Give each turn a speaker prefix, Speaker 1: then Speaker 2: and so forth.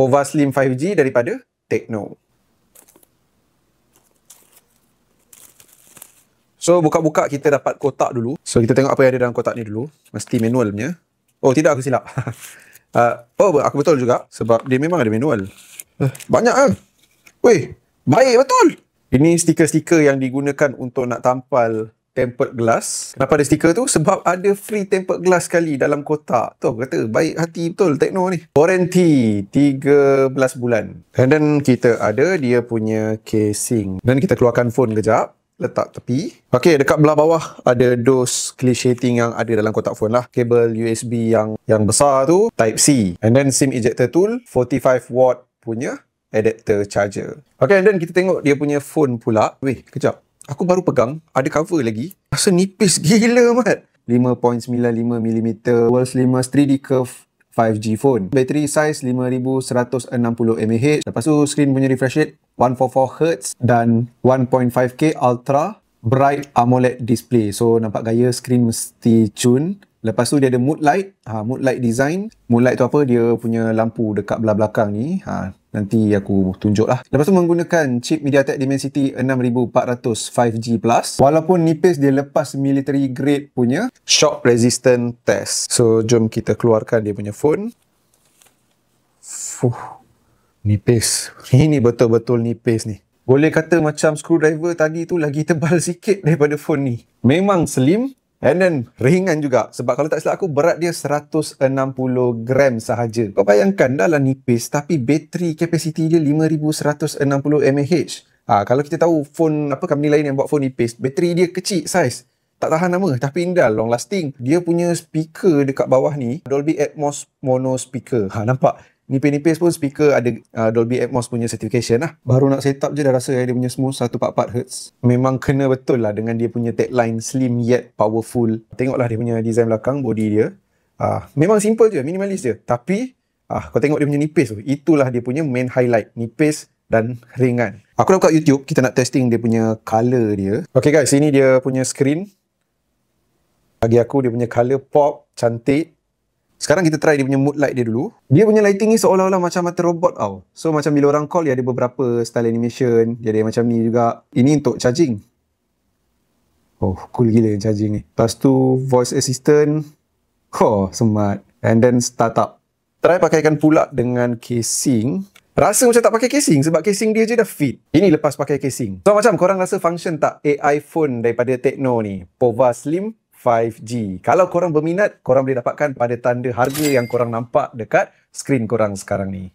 Speaker 1: Pova Slim 5G daripada Tecno. So, buka-buka kita dapat kotak dulu. So, kita tengok apa yang ada dalam kotak ni dulu. Mesti manual punya. Oh, tidak, aku silap. Aku betul juga. Sebab dia memang ada manual. Banyak kan? Weh, baik betul. Ini stiker-stiker yang digunakan untuk nak tampal tempered glass. Kenapa ada stiker tu? Sebab ada free tempered glass sekali dalam kotak. Tu aku kata, baik hati betul Tecno ni. Warranty 13 bulan. And then kita ada dia punya casing. Dan kita keluarkan phone kejap. Letak tepi. Okay, dekat belah bawah ada dos clear shading yang ada dalam kotak phone lah. Kabel USB yang besar tu, Type C. And then SIM ejector tool, 45 watt punya adapter charger. Okay, and then kita tengok dia punya phone pula. Weh, kejap. Aku baru pegang, ada cover lagi. Rasa nipis gila mat. 5.95mm World Slimmest 3D Curve 5G phone. Battery size 5160 mAh. Lepas tu screen punya refresh rate 144Hz dan 1.5K Ultra Bright AMOLED display. So nampak gaya screen mesti tune. Lepas tu dia ada mood light. Mood light design. Mood light tu apa? Dia punya lampu dekat belah belakang ni. Nanti aku tunjuk lah. Lepas tu menggunakan chip MediaTek Dimensity 6400 5G+. Walaupun nipis, dia lepas military grade punya shock resistant test. So jom kita keluarkan dia punya phone. Nipis. Ini betul-betul nipis ni. Boleh kata macam screwdriver tadi tu lagi tebal sikit daripada phone ni. Memang slim. And then ringan juga. Sebab kalau tak silap aku, berat dia 160 gram sahaja. Kau bayangkan dah lah nipis, tapi bateri capacity dia 5160 mAh. Kalau kita tahu phone, company lain yang buat phone nipis, bateri dia kecil size. Tak tahan lama, tapi indah, long lasting. Dia punya speaker dekat bawah ni, Dolby Atmos mono speaker. Nampak? Nipis-nipis pun speaker ada Dolby Atmos punya certification lah. Baru nak set up je dah rasa dia punya smooth 144Hz. Memang kena betul lah dengan dia punya tagline slim yet powerful. Tengoklah dia punya design belakang, body dia. Memang simple je, minimalis je. Tapi kau tengok dia punya nipis tu. Itulah dia punya main highlight. Nipis dan ringan. Aku dah buka YouTube, kita nak testing dia punya color dia. Okay guys, ini dia punya screen. Bagi aku dia punya color pop, cantik. Sekarang kita try dia punya mood light dia dulu. Dia punya lighting ni seolah-olah macam mata robot tau. So macam bila orang call, dia ada beberapa style animation. Dia ada macam ni juga. Ini untuk charging. Oh, cool gila yang charging ni. Lepas tu voice assistant. Smart. And then startup. Try pakaikan pula dengan casing. Rasa macam tak pakai casing sebab casing dia je dah fit. Ini lepas pakai casing. So macam korang rasa function tak AI phone daripada Tecno ni? Pova Slim 5G. Kalau korang berminat, korang boleh dapatkan pada tanda harga yang korang nampak dekat skrin korang sekarang ni.